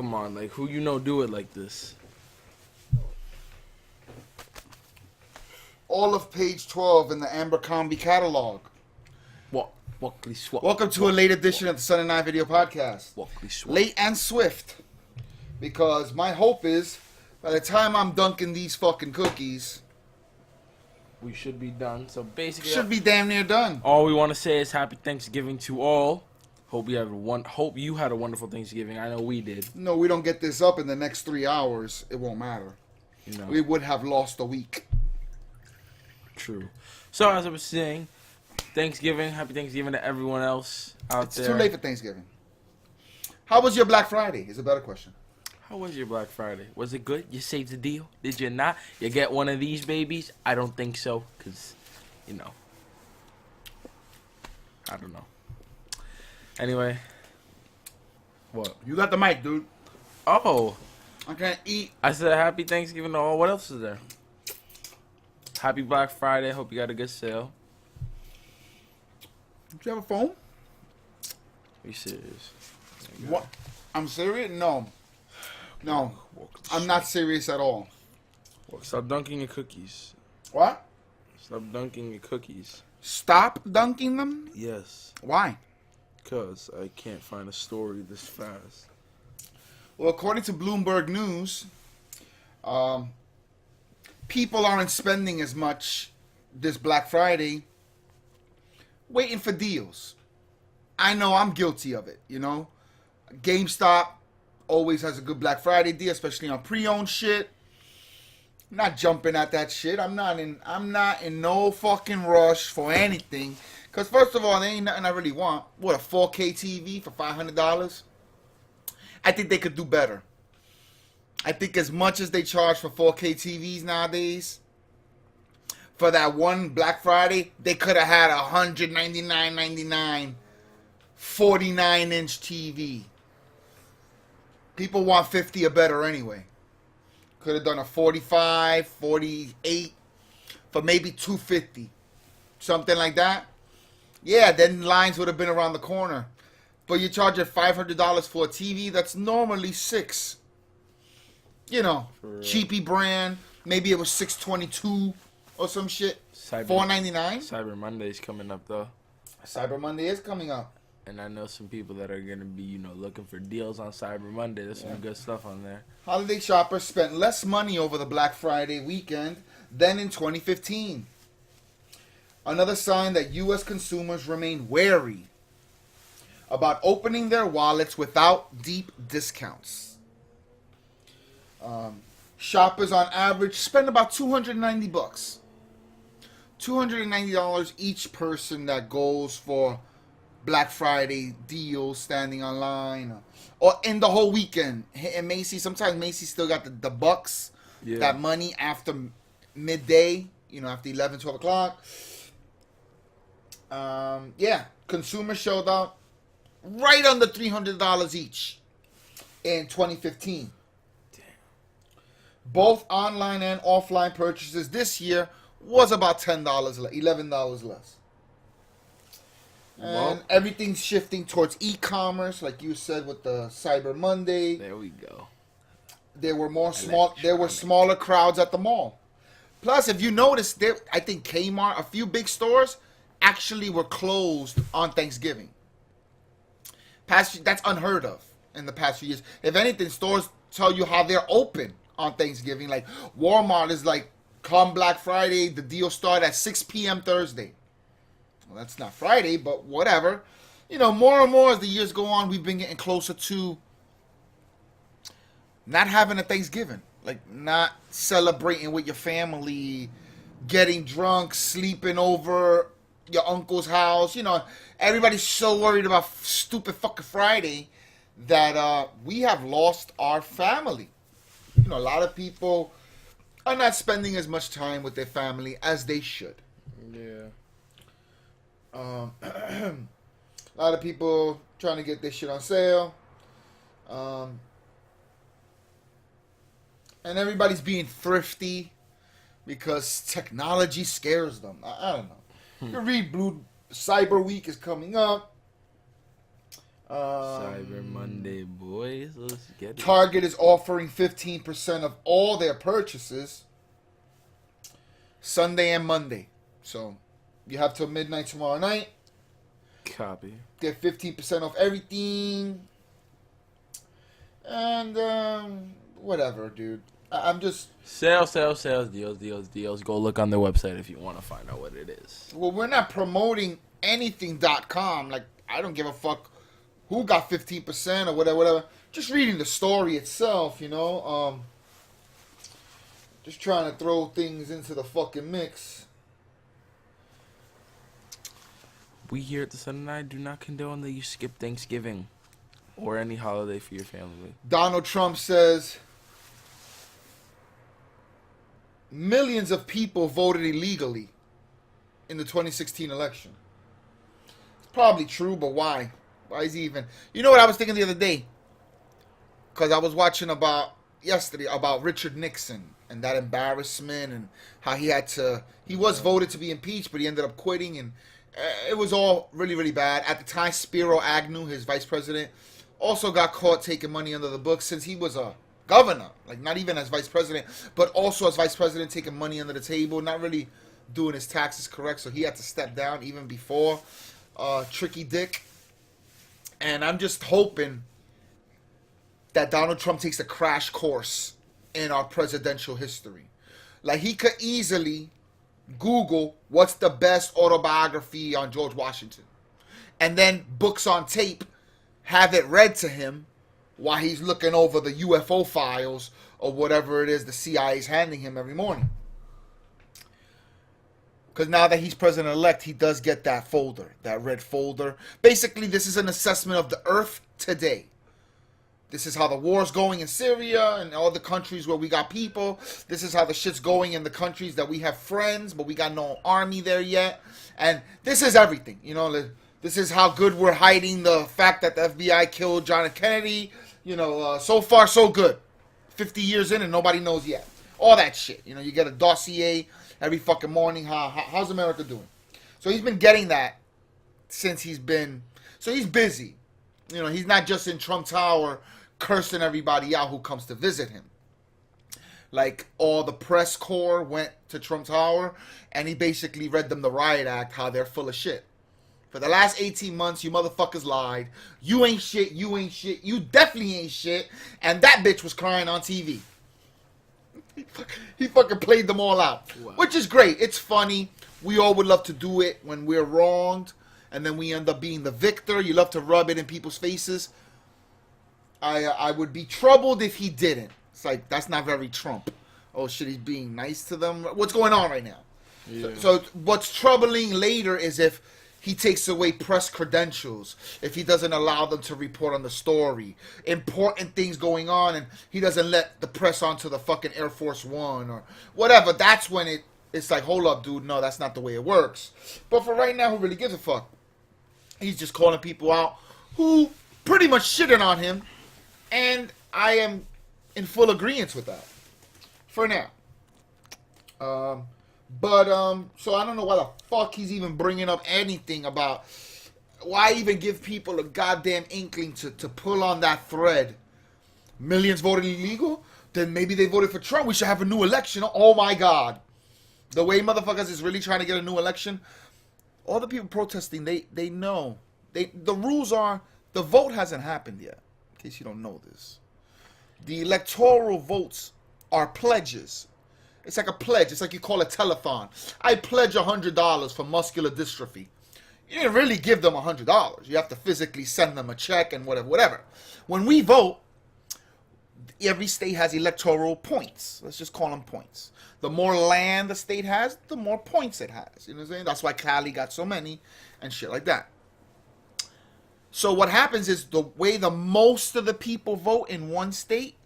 Come on, like, who you know do it like this? All of page 12 in the Abercrombie catalog. Walkley swap. Welcome to a late edition of the Sunday Night Video Podcast. Walkley swap. Late and swift. Because my hope is, by the time I'm dunking these fucking cookies, We should be done. So basically, should be damn near done. all we want to say is Happy Thanksgiving to all. Hope you had a wonderful Thanksgiving. I know we did. No, we don't get this up in the next 3 hours, it won't matter. You know, We would have lost a week. true. So as I was saying, Thanksgiving, Happy Thanksgiving to everyone else out It's there. too late for Thanksgiving. How was your Black Friday? Is a better question. How was your Black Friday? Was it good? You saved the deal? Did you not? You get one of these babies? I don't think so, because, you know. I don't know. Anyway. What? You got the mic, dude. Oh, I can't eat. I said Happy Thanksgiving to all. What else is there? Happy Black Friday. Hope you got a good sale. Do you have a phone? Are you serious? What? I'm serious? No. No. I'm not serious at all. Stop dunking your cookies. What? Stop dunking your cookies. Stop dunking them? Yes. Why? Because I can't find a story this fast. Well, according to Bloomberg News, people aren't spending as much this Black Friday waiting for deals. I know I'm guilty of it, you know. GameStop always has a good Black Friday deal, especially on pre-owned shit. I'm not jumping at that shit. I'm not in no fucking rush for anything. Cause first of all, there ain't nothing I really want. What, a 4K TV for $500? I think they could do better. I think as much as they charge for 4K TVs nowadays, for that one Black Friday, they could have had $199.99 49-inch TV. People want 50 or better anyway. Could have done a 45, 48 for maybe $250. Something like that. Yeah, then lines would have been around the corner. But you charge it $500 for a TV that's normally $600. You know, cheapy brand. Maybe it was $622 or some shit. $499. Cyber Monday's coming up though. Cyber Monday is coming up. And I know some people that are gonna be, looking for deals on Cyber Monday. There's some good stuff on there. Holiday shoppers spent less money over the Black Friday weekend than in 2015. Another sign that U.S. consumers remain wary about opening their wallets without deep discounts. Shoppers on average spend about $290. $290 each person that goes for Black Friday deals, standing online, or in the whole weekend. Hitting Macy's. Sometimes Macy's still got the bucks, that money after midday, after 11, 12 o'clock. Consumers showed out right under $300 each in 2015. Damn. Both online and offline purchases this year was about $10, $11 less. And everything's shifting towards e-commerce, like you said with the Cyber Monday. There we go. There were smaller crowds at the mall. Plus, if you notice, I think Kmart, a few big stores, actually were closed on Thanksgiving. That's unheard of in the past few years. If anything, stores tell you how they're open on Thanksgiving. Like Walmart is like, come Black Friday, the deal start at 6 p.m. Thursday. Well, that's not Friday, but whatever. More and more as the years go on, we've been getting closer to not having a Thanksgiving. Like, not celebrating with your family, getting drunk, sleeping over your uncle's house. Everybody's so worried about stupid fucking Friday that we have lost our family. A lot of people are not spending as much time with their family as they should. Yeah. A lot of people trying to get this shit on sale. And everybody's being thrifty because technology scares them. I don't know. You read Cyber Week is coming up. Cyber Monday, boys. Let's get it. Target is offering 15% of all their purchases Sunday and Monday. So you have till midnight tomorrow night. Copy. Get 15% off everything. And whatever, dude. I'm just... Sales, deals. Go look on their website if you want to find out what it is. Well, we're not promoting anything.com. Like, I don't give a fuck who got 15% or whatever. Just reading the story itself, you know. Just trying to throw things into the fucking mix. We here at the Sun and I do not condone that you skip Thanksgiving or any holiday for your family. Donald Trump says millions of people voted illegally in the 2016 election. It's probably true, but why? Why is he even... You know what I was thinking the other day? Because I was watching yesterday about Richard Nixon and that embarrassment and how he had to... He was voted to be impeached, but he ended up quitting, and it was all really, really bad. At the time, Spiro Agnew, his vice president, also got caught taking money under the books since he was a governor. Like, not even as vice president, but also as vice president, taking money under the table, not really doing his taxes correct, so he had to step down even before Tricky Dick. And I'm just hoping that Donald Trump takes a crash course in our presidential history. Like, he could easily Google what's the best autobiography on George Washington, and then books on tape, have it read to him while he's looking over the UFO files or whatever it is the CIA is handing him every morning. Because now that he's president-elect, he does get that folder, that red folder. Basically, this is an assessment of the Earth today. This is how the war's going in Syria and all the countries where we got people. This is how the shit's going in the countries that we have friends, but we got no army there yet. And this is everything. You know, this is how good we're hiding the fact that the FBI killed John F. Kennedy. You know, so far so good. 50 years in and nobody knows yet. All that shit. You know, you get a dossier every fucking morning. How's America doing? So he's been getting that since he's been... So he's busy. You know, he's not just in Trump Tower cursing everybody out who comes to visit him. Like, all the press corps went to Trump Tower, and he basically read them the riot act, how they're full of shit. For the last 18 months, you motherfuckers lied. You ain't shit, you ain't shit, you definitely ain't shit, and that bitch was crying on TV. He fucking played them all out. Wow. Which is great. It's funny. We all would love to do it when we're wronged, and then we end up being the victor. You love to rub it in people's faces. I would be troubled if he didn't. It's like, that's not very Trump. Oh shit, he's being nice to them. What's going on right now? Yeah. So what's troubling later is if he takes away press credentials, if he doesn't allow them to report on the story, important things going on, and he doesn't let the press onto the fucking Air Force One or whatever. That's when it's like, hold up, dude, no, that's not the way it works. But for right now, who really gives a fuck? He's just calling people out who pretty much shitting on him, and I am in full agreement with that for now. So I don't know why the fuck he's even bringing up anything about... Why even give people a goddamn inkling to pull on that thread? Millions voted illegal? Then maybe they voted for Trump. We should have a new election. Oh my God. The way motherfuckers is really trying to get a new election, all the people protesting, they know. The rules are, the vote hasn't happened yet, in case you don't know this. The electoral votes are pledges. It's like a pledge. It's like you call a telethon. I pledge $100 for muscular dystrophy. You didn't really give them $100. You have to physically send them a check and whatever. When we vote, every state has electoral points. Let's just call them points. The more land the state has, the more points it has. You know what I'm saying? That's why Cali got so many and shit like that. So what happens is the way the most of the people vote in one state,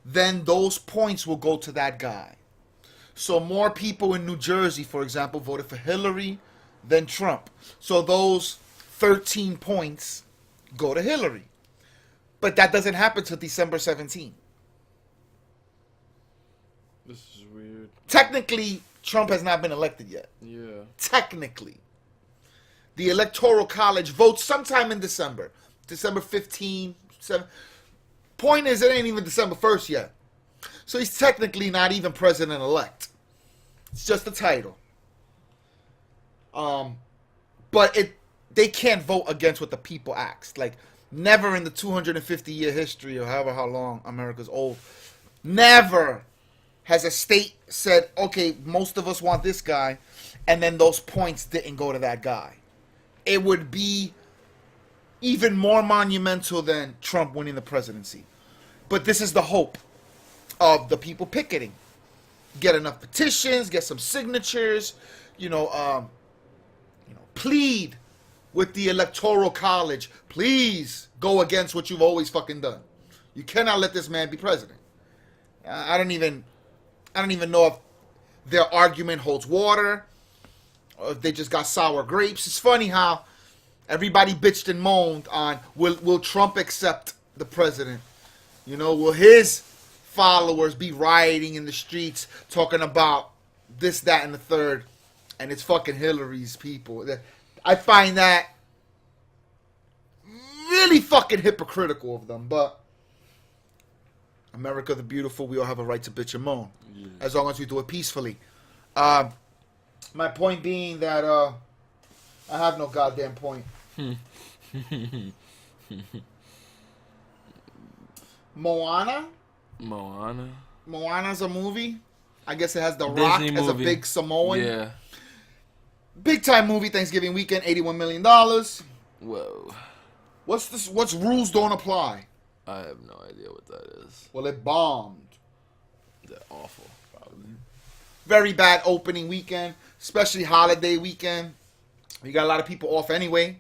then those points will go to that guy. So more people in New Jersey, for example, voted for Hillary than Trump. So those 13 points go to Hillary. But that doesn't happen till December 17th. This is weird. Technically, Trump has not been elected yet. Yeah. Technically. The Electoral College votes sometime in December. December 15, 7. Point is, it ain't even December 1st yet. So he's technically not even president-elect. It's just a title. But they can't vote against what the people asked. Like, never in the 250-year history, or however how long America's old, never has a state said, okay, most of us want this guy, and then those points didn't go to that guy. It would be even more monumental than Trump winning the presidency. But this is the hope of the people picketing. Get enough petitions, get some signatures, plead with the Electoral College. Please go against what you've always fucking done. You cannot let this man be president. I don't even know if their argument holds water, or if they just got sour grapes. It's funny how everybody bitched and moaned on will Trump accept the president? Will his followers be rioting in the streets talking about this, that, and the third? And it's fucking Hillary's people. I find that really fucking hypocritical of them. But America the beautiful, we all have a right to bitch and moan. Yeah. As long as we do it peacefully. My point being that I have no goddamn point. Moana? Moana's a movie. I guess it has The Rock as a big Samoan. Yeah. Big time movie, Thanksgiving weekend, $81 million. Whoa. What's rules don't apply? I have no idea what that is. Well, it bombed. They're awful, probably. Very bad opening weekend, especially holiday weekend. You got a lot of people off anyway.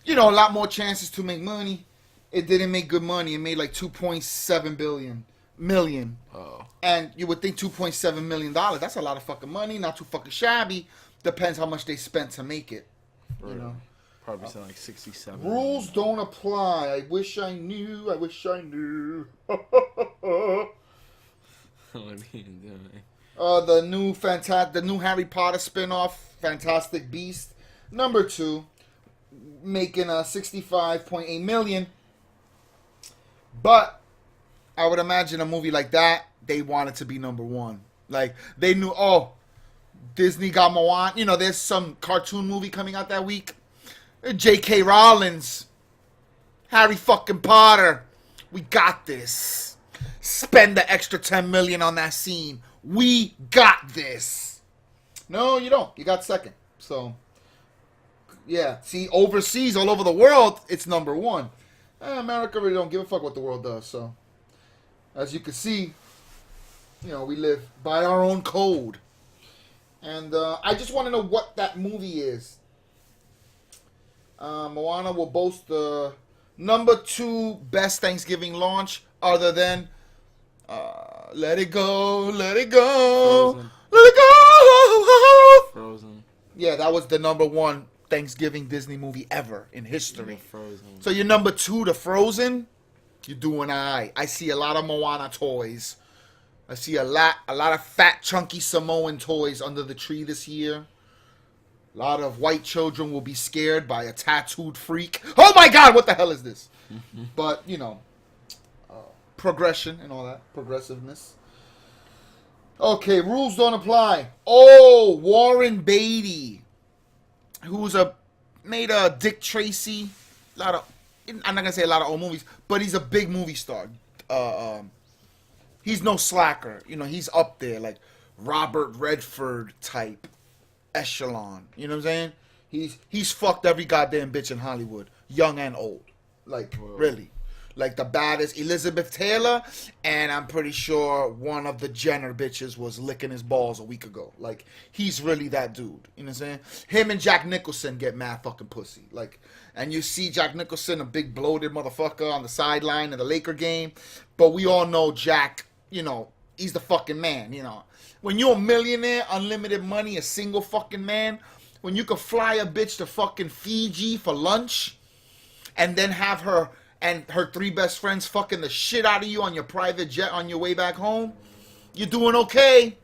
A lot more chances to make money. It didn't make good money. It made like 2.7 million. Oh. And you would think $2.7 million. That's a lot of fucking money. Not too fucking shabby. Depends how much they spent to make it. Right. Probably sound like 67. Rules don't apply. I wish I knew. What are you doing? The new Harry Potter spinoff, Fantastic Beast, number 2, making a 65.8 million. But I would imagine a movie like that, they want it to be number 1. Like they knew, Disney got Moana. There's some cartoon movie coming out that week. J.K. Rowling's Harry fucking Potter. We got this. Spend the extra $10 million on that scene. We got this. No, you don't. You got second. So, yeah. See, overseas, all over the world, it's number 1. America really don't give a fuck what the world does. So, as you can see, we live by our own code. And I just want to know what that movie is. Moana will boast the number 2 best Thanksgiving launch, other than Let It Go, Let It Go, Frozen. Let It Go. Frozen. Yeah, that was the number 1 Thanksgiving Disney movie ever in history. Yeah, Frozen. So you're number 2 to Frozen. You're doing alright. I see a lot of Moana toys. I see a lot of fat, chunky Samoan toys under the tree this year. A lot of white children will be scared by a tattooed freak. Oh my God, what the hell is this? But, progression and all that. Progressiveness. Okay, rules don't apply. Oh, Warren Beatty, who's made a Dick Tracy. I'm not going to say a lot of old movies, but he's a big movie star. He's no slacker. He's up there, like Robert Redford type echelon. You know what I'm saying? He's fucked every goddamn bitch in Hollywood, young and old. Like, whoa. Really. Like the baddest Elizabeth Taylor, and I'm pretty sure one of the Jenner bitches was licking his balls a week ago. Like, he's really that dude. You know what I'm saying? Him and Jack Nicholson get mad fucking pussy. Like, and you see Jack Nicholson, a big bloated motherfucker on the sideline of the Laker game, but we all know Jack, he's the fucking man, When you're a millionaire, unlimited money, a single fucking man, when you could fly a bitch to fucking Fiji for lunch, and then have her and her 3 best friends fucking the shit out of you on your private jet on your way back home, you're doing okay.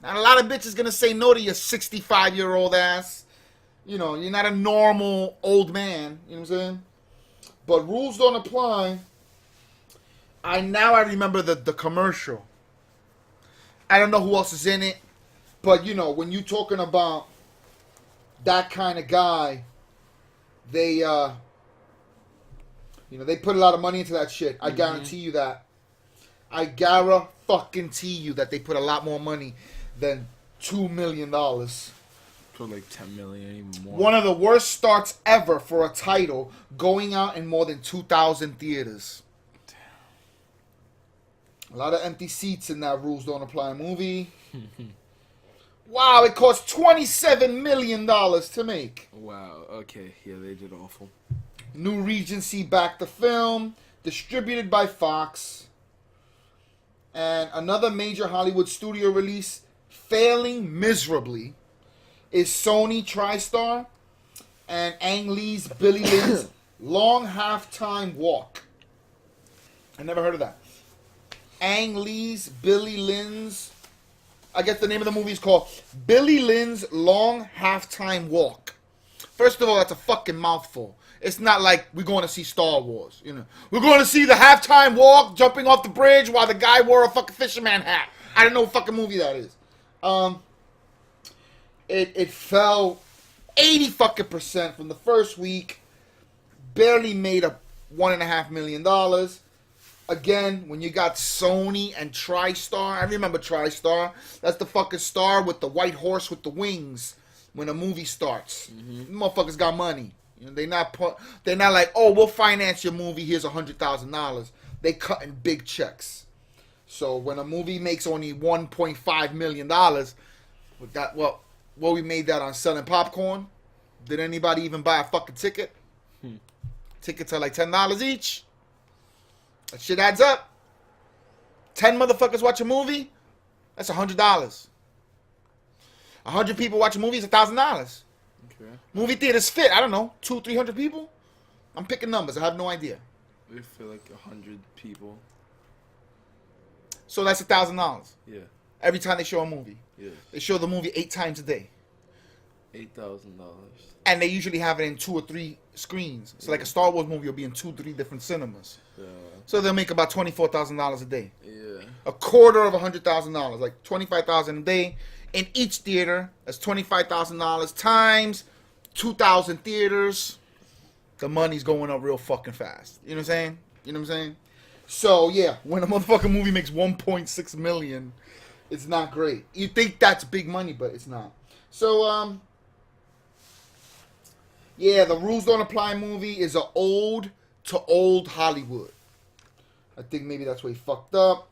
Not a lot of bitches gonna say no to your 65-year-old ass. You're not a normal old man. You know what I'm saying? But rules don't apply. I remember the commercial. I don't know who else is in it, but you know when you're talking about that kind of guy, they they put a lot of money into that shit. I guarantee you that. I guarantee you that they put a lot more money than $2 million. For like 10 million, even more. One of the worst starts ever for a title, going out in more than 2,000 theaters. A lot of empty seats in that Rules Don't Apply movie. Wow, it cost $27 million to make. Wow, okay. Yeah, they did awful. New Regency backed the film, distributed by Fox. And another major Hollywood studio release, failing miserably, is Sony TriStar and Ang Lee's Billy Lynn's Long Halftime Walk. I never heard of that. Ang Lee's Billy Lynn's, I guess the name of the movie is called Billy Lynn's Long Halftime Walk. First of all, that's a fucking mouthful. It's not like we're going to see Star Wars, you know. We're going to see the halftime walk, jumping off the bridge while the guy wore a fucking fisherman hat. I don't know what fucking movie that is. It fell 80% from the first week. Barely made a $1.5 million. Again, when you got Sony and TriStar, I remember TriStar. That's the fucking star with the white horse with the wings when a movie starts. Mm-hmm. Motherfuckers got money. You know, they're not like, oh, we'll finance your movie. Here's $100,000. They cutting big checks. So when a movie makes only $1.5 million, we made that on selling popcorn. Did anybody even buy a fucking ticket? Tickets are like $10 each. That shit adds up. 10 motherfuckers watch a movie, that's $100. 100 people watch a movie is $1,000. Okay. Movie theaters fit, I don't know, 200-300 people? I'm picking numbers, I have no idea. We feel like 100 people. So that's $1,000. Yeah. Every time they show a movie. Yeah. They show the movie 8 times a day. $8,000. And they usually have it in 2 or 3 screens. So like a Star Wars movie will be in 2-3 different cinemas. Yeah. So they'll make about $24,000 a day. Yeah. A quarter of $100,000, like $25,000 a day in each theater. That's $25,000 times 2,000 theaters. The money's going up real fucking fast. You know what I'm saying? So yeah, when a motherfucking movie makes 1.6 million, it's not great. You think that's big money, but it's not. So yeah, the Rules Don't Apply movie is an ode to old Hollywood. I think maybe that's where he fucked up.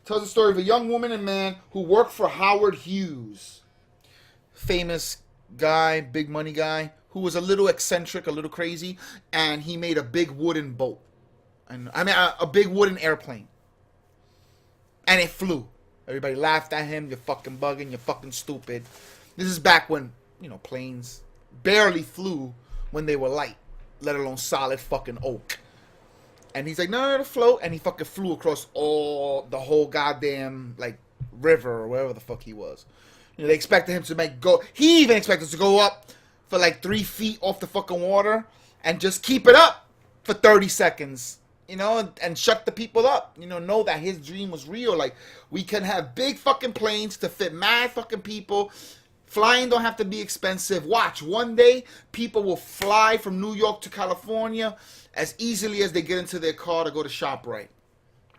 Tells the story of a young woman and man who worked for Howard Hughes. Famous guy, big money guy, who was a little eccentric, a little crazy, and he made a big wooden boat. And I mean, a big wooden airplane. And it flew. Everybody laughed at him. You're fucking bugging. You're fucking stupid. This is back when, planes barely flew when they were light, let alone solid fucking oak. And he's like, no, it'll float. And he fucking flew across the whole goddamn, river or wherever the fuck he was. They expected him to he even expected to go up for 3 feet off the fucking water and just keep it up for 30 seconds, and shut the people up, know that his dream was real. We can have big fucking planes to fit mad fucking people. Flying don't have to be expensive. Watch, one day, people will fly from New York to California as easily as they get into their car to go to ShopRite.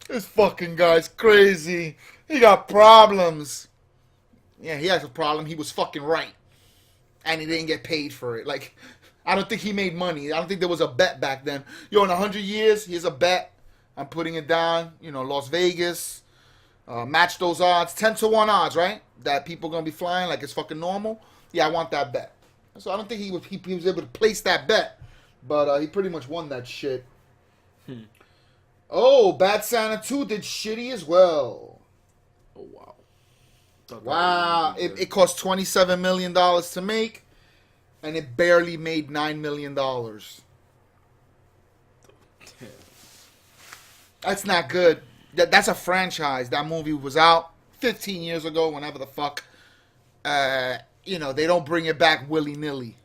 This fucking guy's crazy. He got problems. Yeah, he has a problem. He was fucking right. And he didn't get paid for it. I don't think he made money. I don't think there was a bet back then. In 100 years, here's a bet. I'm putting it down. Las Vegas. Match those odds. 10-1 odds, right? That people going to be flying like it's fucking normal. Yeah, I want that bet. So I don't think he was able to place that bet. But he pretty much won that shit. Oh, Bad Santa 2 did shitty as well. Oh, wow. Wow. It cost $27 million to make. And it barely made $9 million. That's not good. That's a franchise. That movie was out 15 years ago, whenever the fuck. They don't bring it back willy-nilly.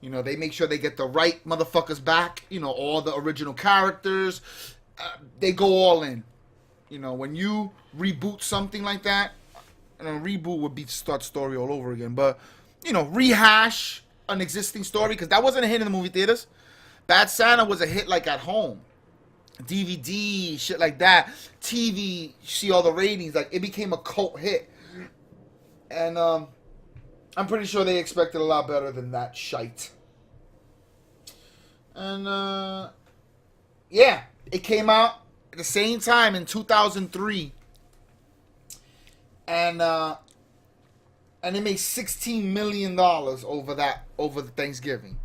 You know, they make sure they get the right motherfuckers back. You know, all the original characters. They go all in. You know, when you reboot something like that, and a reboot would be to start the story all over again. But, you know, rehash an existing story, because that wasn't a hit in the movie theaters. Bad Santa was a hit like at home. DVD, shit like that. TV, you see all the ratings. Like, it became a cult hit. And I'm pretty sure they expected a lot better than that shite. And, yeah, it came out at the same time in 2003. And it made $16 million over the Thanksgiving.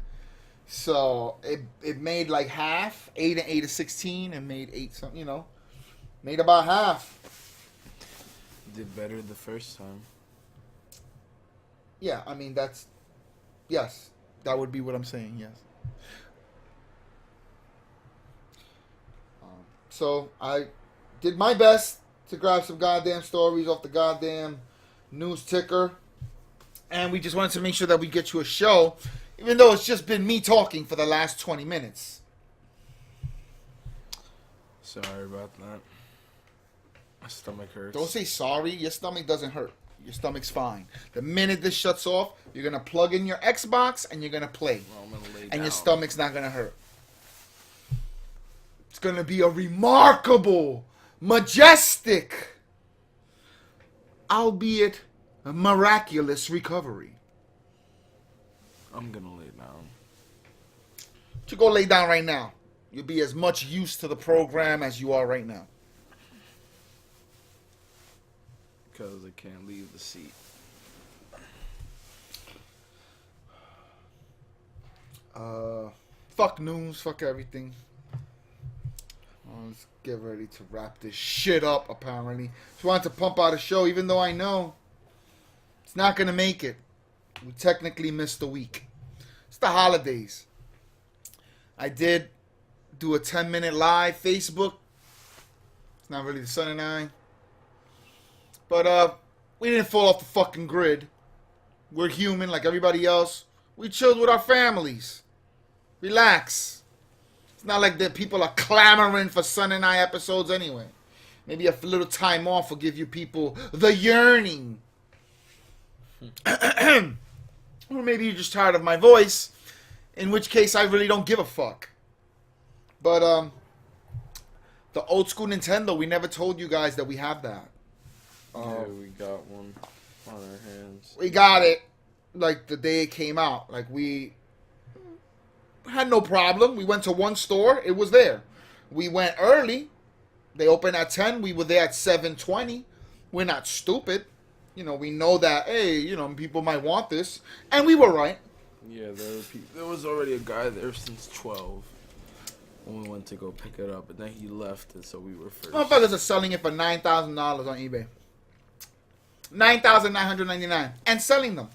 So it made like half, 8 and 8 is 16, and made 8 something, you know, made about half. Did better the first time. Yeah, I mean yes, that would be what I'm saying. Yes. So I did my best to grab some goddamn stories off the goddamn news ticker, and we just wanted to make sure that we get you a show. Even though it's just been me talking for the last 20 minutes. Sorry about that. My stomach hurts. Don't say sorry. Your stomach doesn't hurt. Your stomach's fine. The minute this shuts off, you're going to plug in your Xbox and you're going to play. Well, I'm gonna lay and down. your stomach's not going to hurt. It's going to be a remarkable, majestic, albeit a miraculous recovery. I'm gonna lay down. You go lay down right now. You'll be as much used to the program as you are right now. Because I can't leave the seat. Fuck news. Fuck everything. Let's get ready to wrap this shit up, apparently. Just wanted to pump out a show, even though I know it's not going to make it. We technically missed a week. It's the holidays. I did do a 10-minute live Facebook. It's not really the Son and I. But we didn't fall off the fucking grid. We're human like everybody else. We chilled with our families. Relax. It's not like that people are clamoring for Son and I episodes anyway. Maybe a little time off will give you people the yearning. Or maybe you're just tired of my voice, in which case I really don't give a fuck. But the old school Nintendo, we never told you guys that we have that. Yeah, we got one on our hands. We got it like the day it came out. Like, we had no problem. We went to one store, it was there. We went early. They opened at 10. We were there at 7:20. We're not stupid. You know, we know that, hey, you know, people might want this. And we were right. Yeah, there was already a guy there since 12 when we went to go pick it up. And then he left, and so we were first. Motherfuckers are selling it for $9,000 on eBay. $9,999. And selling them.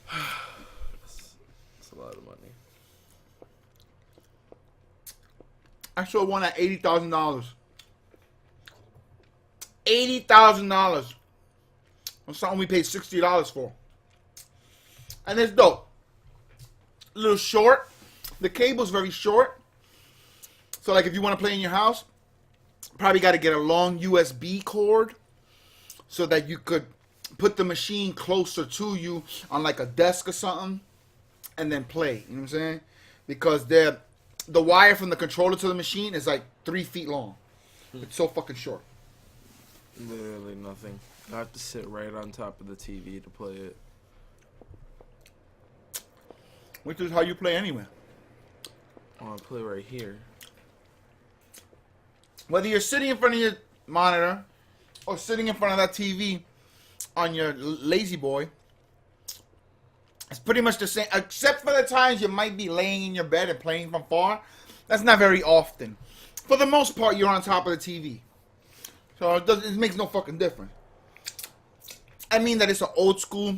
That's a lot of money. I saw one at $80,000. $80,000 on something we paid $60 for. And it's dope. A little short. The cable's very short. So, like, if you want to play in your house, probably got to get a long USB cord so that you could put the machine closer to you on, like, a desk or something and then play. You know what I'm saying? Because the wire from the controller to the machine is, like, 3 feet long. It's so fucking short. Literally nothing. I have to sit right on top of the TV to play it. Which is how you play anyway. I want to play right here. Whether you're sitting in front of your monitor or sitting in front of that TV on your lazy boy, it's pretty much the same, except for the times you might be laying in your bed and playing from far. That's not very often. For the most part, you're on top of the TV. So it makes no fucking difference. I mean that it's an old school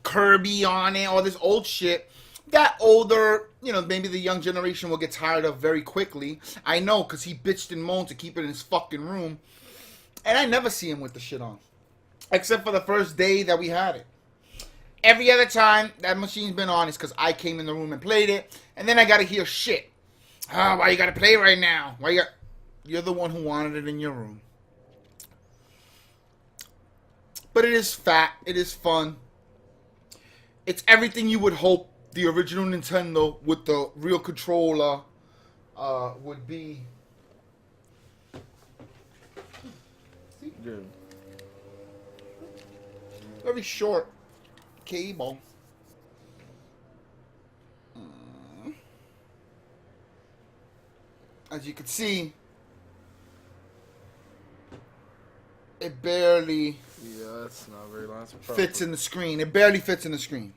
Kirby on it, all this old shit. That older, you know, maybe the young generation will get tired of very quickly. I know, because he bitched and moaned to keep it in his fucking room. And I never see him with the shit on. Except for the first day that we had it. every other time that machine's been on, it's because I came in the room and played it, and then I gotta hear shit. Oh, why you gotta play right now? You're the one who wanted it in your room. But it is fat. It is fun. It's everything you would hope the original Nintendo with the real controller would be. Dude. Very short cable. As you can see, it barely that's not very long. fits in the screen. It barely fits in the screen.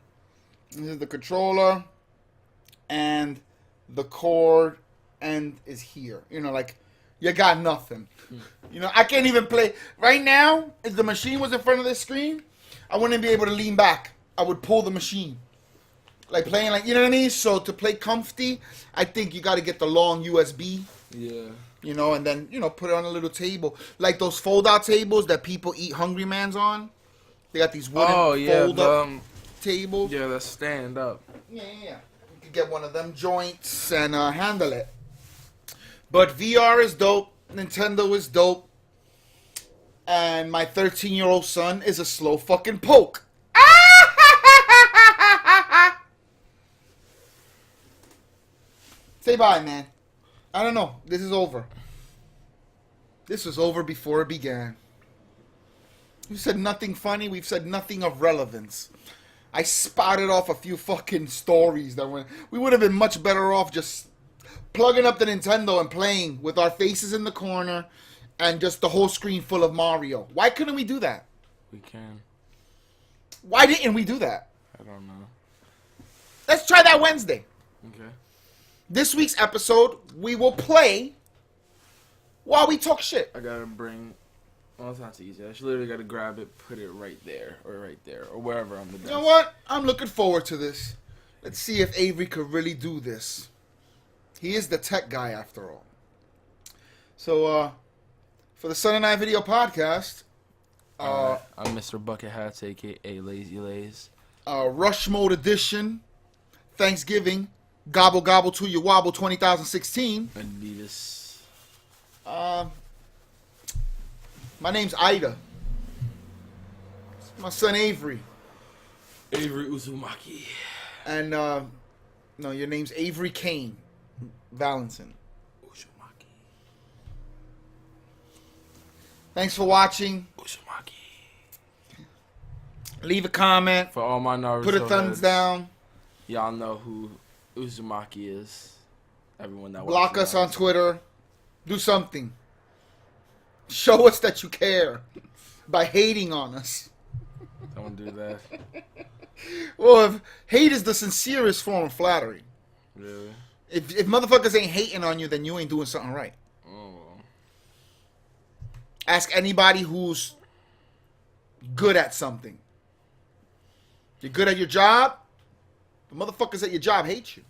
This is the controller, and the cord end is here. You know, like, you got nothing. You know, I can't even play. Right now, if the machine was in front of this screen, I wouldn't be able to lean back. I would pull the machine. Like playing, like, you know what I mean? So to play comfy, I think you got to get the long USB. Yeah. You know, and then, you know, put it on a little table. Like those fold-out tables that people eat Hungry Man's on. They got these wooden fold-up tables. Yeah, that stand up. Yeah. You could get one of them joints and handle it. But VR is dope. Nintendo is dope. And my 13-year-old son is a slow fucking poke. Say bye, man. I don't know. This is over. This was over before it began. We've said nothing funny. We've said nothing of relevance. I spouted off a few fucking stories that we would have been much better off just plugging up the Nintendo and playing with our faces in the corner and just the whole screen full of Mario. Why couldn't we do that? We can. Why didn't we do that? I don't know. Let's try that Wednesday. Okay. This week's episode, we will play while we talk shit. I gotta bring. Well, it's not too easy. I just literally gotta grab it, put it right there, or wherever on the desk. You know what? I'm looking forward to this. Let's see if Avery could really do this. He is the tech guy after all. So, for the Sunday Night Video Podcast, I'm Mr. Bucket Hats, aka Lazy Lays. Rush Mode Edition, Thanksgiving, Gobble Gobble to Your Wobble 2016. Adidas. My name's Ida. My son Avery. Avery Uzumaki. And, no, your name's Avery Kane Valenson. Uzumaki. Thanks for watching. Uzumaki. Leave a comment. For all my Naruto Put a thumbs heads, down. Y'all know who Uzumaki is. Everyone that Block watches us on Twitter. Do something. Show us that you care by hating on us. Don't do that. Well, if hate is the sincerest form of flattery. Really? If motherfuckers ain't hating on you, then you ain't doing something right. Oh. Ask anybody who's good at something. You're good at your job, the motherfuckers at your job hate you.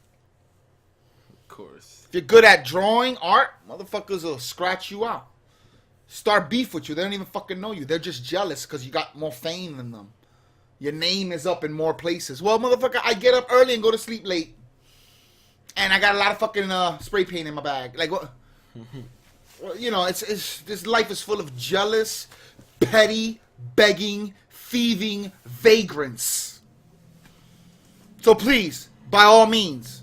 Of course. If you're good at drawing, art, motherfuckers will scratch you out. Start beef with you. They don't even fucking know you. They're just jealous because you got more fame than them. Your name is up in more places. Well, motherfucker, I get up early and go to sleep late. And I got a lot of fucking spray paint in my bag. Like, what? Well, you know, it's this life is full of jealous, petty, begging, thieving vagrants. So please, by all means,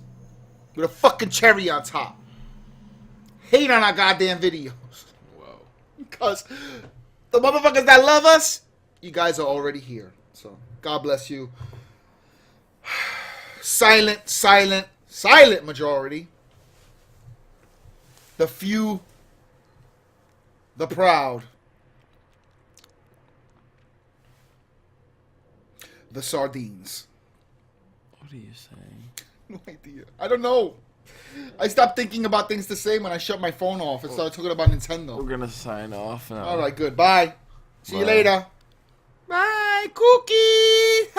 with a fucking cherry on top, hate on our goddamn videos. Whoa. Because the motherfuckers that love us, you guys are already here. So, God bless you. Silent majority. The few, the proud. The sardines. What are you saying? No idea. I don't know. I stopped thinking about things to say when I shut my phone off and started talking about Nintendo. We're gonna sign off now. All right, good. Bye. See you Bye. later. Bye, Cookie.